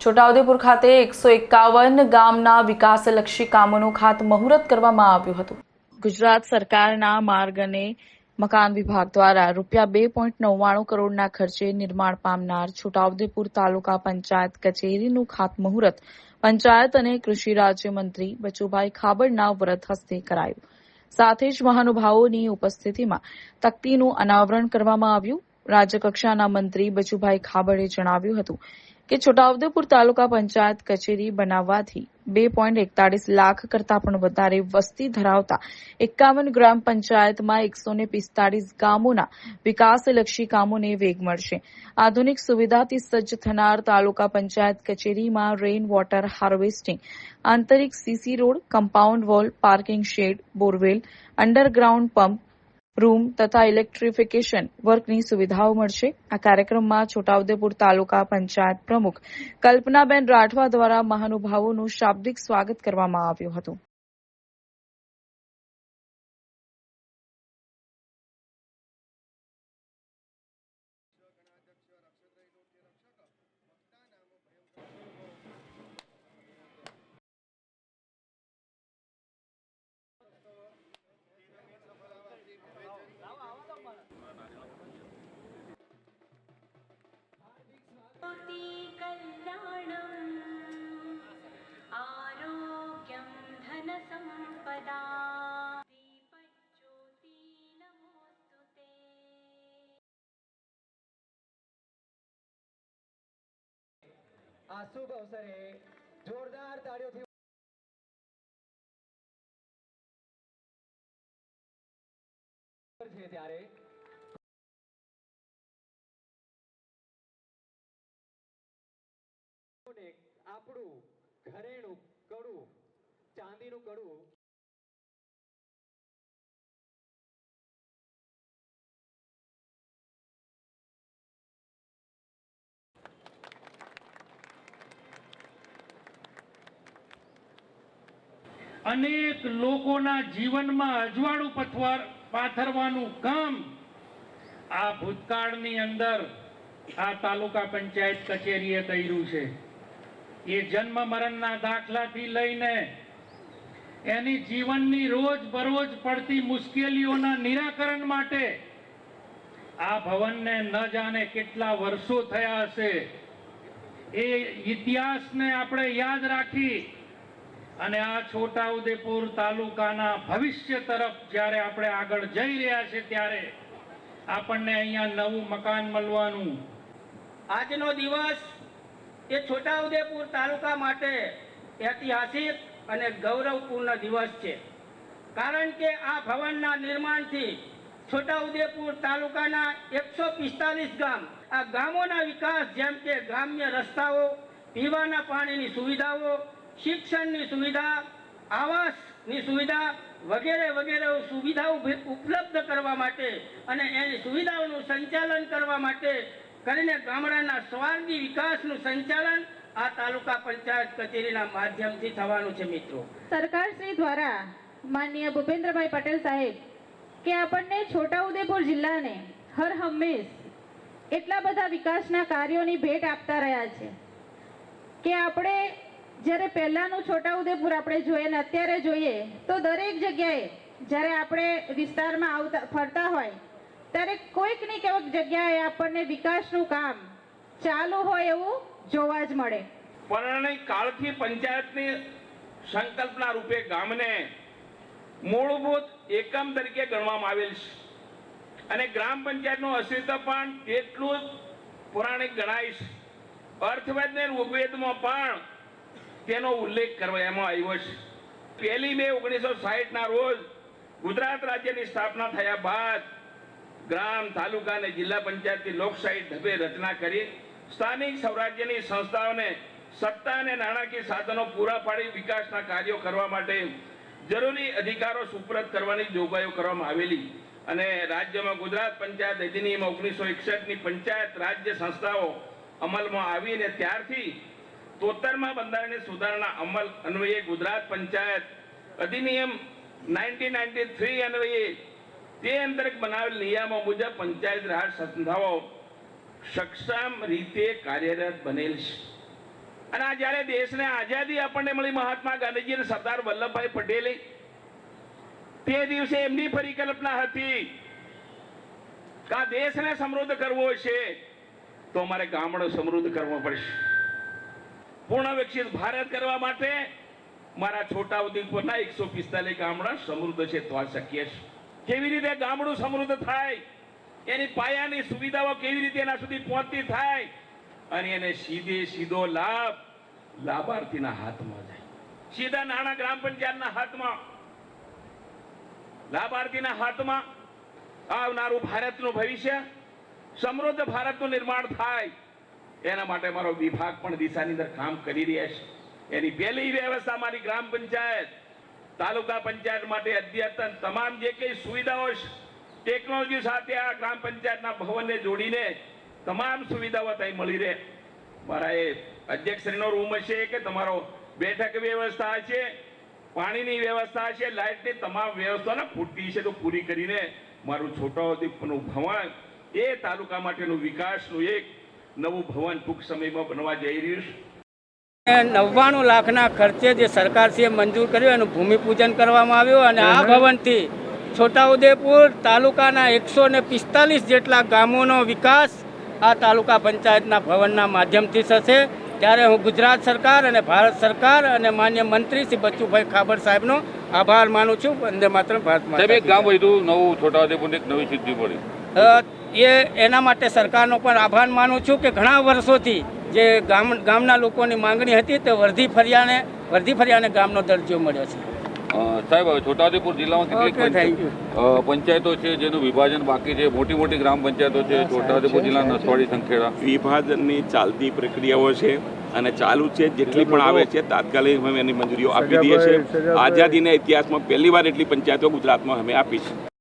છોટાઉદેપુર ખાતે 151 ગામના વિકાસલક્ષી કામોનું ખાતમુહૂર્ત કરવામાં આવ્યું હતું। ગુજરાત સરકારના માર્ગ અને મકાન વિભાગ દ્વારા ₹2.99 કરોડના ખર્ચે નિર્માણ પામનાર છોટાઉદેપુર તાલુકા પંચાયત કચેરીનું ખાતમુહૂર્ત પંચાયત અને કૃષિ રાજ્યમંત્રી બચુભાઈ ખાબડના વરદ હસ્તે કરાયું। સાથે જ મહાનુભાવોની ઉપસ્થિતિમાં તકતીનું અનાવરણ કરવામાં આવ્યું। રાજ્યકક્ષાના મંત્રી બચુભાઈ ખાબડે જણાવ્યું હતું કે છોટાઉદેપુર તાલુકા પંચાયત કચેરી બનાવવાથી 2.41 લાખ કરતાં પણ વધારે વસ્તી ધરાવતા 51 ગ્રામ પંચાયતમાં 145 ગામોના વિકાસલક્ષી કામોને વેગ મળશે। આધુનિક સુવિધાથી સજ્જ થનાર તાલુકા પંચાયત કચેરીમાં રેઇન વોટર હાર્વેસ્ટિંગ, આંતરિક CC road, compound wall, parking shed, borewell, underground pump room તથા ઇલેક્ટ્રિફિકેશન વર્કની સુવિધાઓ મળશે। આ કાર્યક્રમમાં છોટાઉદેપુર તાલુકા પંચાયત પ્રમુખ કલ્પનાબેન રાઠવા દ્વારા મહાનુભાવોનું શાબ્દિક સ્વાગત કરવામાં આવ્યું હતું। આ શુભ અવસરે જોરદાર તાળીઓથી છે ત્યારે આપણું ઘરેણું કડું ચાંદીનું કડું અનેક લોકોના જીવનમાં અજવાળું પાથરવાનું કામ આ ભૂતકાળની અંદર આ તાલુકા પંચાયત કચેરીએ કર્યું છે। એ જન્મ મરણના દાખલાથી લઈને એની જીવનની રોજ બરોજ પડતી મુશ્કેલીઓના નિરાકરણ માટે આ ભવનને ન જાણે કેટલા વર્ષો થયા હશે। એ ઇતિહાસને આપણે યાદ રાખી અને આ છોટાઉદેપુર તાલુકાના ભવિષ્ય તરફ જ્યારે આપણે આગળ જઈ રહ્યા છે ત્યારે આપણને અહીંયા નવું મકાન મળવાનું। આજનો દિવસ એ છોટાઉદેપુર તાલુકા માટે ઐતિહાસિક અને ગૌરવપૂર્ણ દિવસ છે, કારણ કે આ ભવનના નિર્માણથી છોટાઉદેપુર તાલુકાના 145 ગામ, આ ગામોના વિકાસ જેમ કે ગ્રામ્ય રસ્તાઓ, પીવાના પાણીની સુવિધાઓ, શિક્ષણની સુવિધા, આવાસની સુવિધા વગેરે વગેરે સુવિધાઓ ઉપલબ્ધ કરવા માટે અને એની સુવિધાઓનું સંચાલન કરવા માટે કરીને ગામડાના સ્વાર્ગી વિકાસનું સંચાલન આ તાલુકા પંચાયત કચેરીના માધ્યમથી થવાનું છે। મિત્રો, સરકારશ્રી દ્વારા માનનીય ભૂપેન્દ્રભાઈ પટેલ સાહેબ કે આપણને છોટાઉદેપુર જિલ્લાને હર હંમેશ એટલા બધા વિકાસના કાર્યોની ભેટ આપતા રહ્યા છે કે આપણે જ્યારે પહેલાનું છોટાઉદેપુર આપણે જોઈએ ને અત્યારે જોઈએ તો દરેક જગ્યાએ જ્યારે આપણે વિસ્તારમાં ફરતા હોય ત્યારે કોઈક ને કોઈક જગ્યાએ આપણને વિકાસનું કામ ચાલુ હોય એવું જોવા જ મળે। પૌરાણિક કાળથી પંચાયતની સંકલ્પના રૂપે ગામને મૂળભૂત એકમ તરીકે ગણવામાં આવેલ છે અને ગ્રામ પંચાયતનું અસ્તિત્વ પણ એટલું જ પૌરાણિક ગણાય છે। અર્થવેદ અને ઋગ્વેદમાં પણ તેનો ઉલ્લેખ કરવામાં આવ્યો છે। 1 મે 1960 ના રોજ ગુજરાત રાજ્યની સ્થાપના થયા બાદ ગ્રામ, તાલુકા અને જિલ્લા પંચાયતની લોકશાહી ઢબે રચના કરી સ્થાનિક સ્વરાજ્યની સંસ્થાઓને સત્તા અને નાણાકીય સાધનો પૂરા પાડી વિકાસના કાર્યો કરવા માટે જરૂરી અધિકારો સુપ્રત કરવાની જોગવાઈઓ કરવામાં આવેલી અને રાજ્યમાં ગુજરાત પંચાયત અધિનિયમ 1961ની પંચાયત રાજ્ય સંસ્થાઓ અમલમાં આવીને ત્યારથી 73મા બંધારણીય સુધારણા અમલ અન્વયે ગુજરાત પંચાયત અધિનિયમ 1993 અન્વયે તે અંતર્ગત બનાવેલ નિયમો મુજબ પંચાયત રાજ સંસ્થાઓ સક્ષમ રીતે કાર્યરત બનેલ છે। અને આ જ્યારે દેશને આઝાદી આપણને મળી મહાત્મા ગાંધીજી અને સરદાર વલ્લભભાઈ પટેલે, તે દિવસે એમની પરિકલ્પના હતી કે આ દેશને સમૃદ્ધ કરવો છે તો અમારે ગામડો સમૃદ્ધ કરવો પડશે. પૂર્ણ વિકસિત ભારત કરવા માટે મારા છોટાઉદેપુરના 145 ગામડા સમૃદ્ધ છે તો આ શક્ય છે. કેવી રીતે ગામડું સમૃદ્ધ થાય, એની પાયાની સુવિધાઓ કેવી રીતે એના સુધી પહોંચતી થાય અને એને સીધો લાભ લાભાર્થીના હાથમાં જાય. સીધા નાના ગ્રામ પંચાયતના હાથમાં, લાભાર્થીના હાથમાં આવનારું ભારતનું ભવિષ્ય, સમૃદ્ધ ભારતનું નિર્માણ થાય એના માટે મારો વિભાગ પણ દિશાની અંદર કામ કરી રહ્યા છે. એની પહેલી વ્યવસ્થા મારી ગ્રામ પંચાયત, તાલુકા પંચાયત માટે અદ્યતન તમામ જે કઈ સુવિધાઓ છે, ટેકનોલોજી સાથે આ ગ્રામ પંચાયતના ભવનને જોડીને તમામ સુવિધાઓ ત્યાં મળી રહે. મારા એ અધ્યક્ષશ્રીનો રૂમ હશે કે તમારો બેઠક વ્યવસ્થા છે, પાણીની વ્યવસ્થા છે, લાઇટની તમામ વ્યવસ્થાને પૂરતી છે તો પૂરી કરીને મારું છોટાઉદેપુરનું ભવન એ તાલુકા માટેનું વિકાસનું એક નવું ભવન ટૂંક સમયમાં બનવા જઈ રહ્યું છે. 99 લાખના ખર્ચે જે સરકારશ્રીએ મંજૂર કર્યું એનું ભૂમિપૂજન કરવામાં આવ્યું અને આ ભવનથી છોટાઉદેપુર તાલુકાના 145 જેટલા ગામોનો વિકાસ આ તાલુકા પંચાયતના ભવનના માધ્યમથી થશે. ત્યારે હું ગુજરાત સરકાર અને ભારત સરકાર અને માન્ય મંત્રી શ્રી બચુભાઈ ખાબડ સાહેબનો આભાર માનું છું. વંદે માતરમ. ભારત માતા. એક ગામ વધ્યું, નવું છોટાઉદેપુરની એક નવી સિદ્ધિ મળી. એના માટે સરકારનો પણ આભાર માનું છું કે ઘણા વર્ષોથી જે ગામના લોકોની માંગણી હતી તે વર્ધી ફરિયાને ગામનો દરજ્જો મળ્યો છે. સાહેબ, છોટાઉદેપુર જિલ્લામાં કેટલીક પંચાયતો છે જેનું વિભાજન બાકી છે, મોટી ગ્રામ પંચાયતો છે, છોટાઉદેપુર જિલ્લાના નસવાડી, સંખેડા. વિભાજનની ચાલતી પ્રક્રિયાઓ છે અને ચાલુ છે. જેટલી પણ આવે છે તાત્કાલિક અમે એની મંજૂરીઓ આપી દઈએ છીએ. આઝાદીના ઇતિહાસમાં પહેલીવાર એટલી પંચાયતો ગુજરાતમાં અમે આપી છે.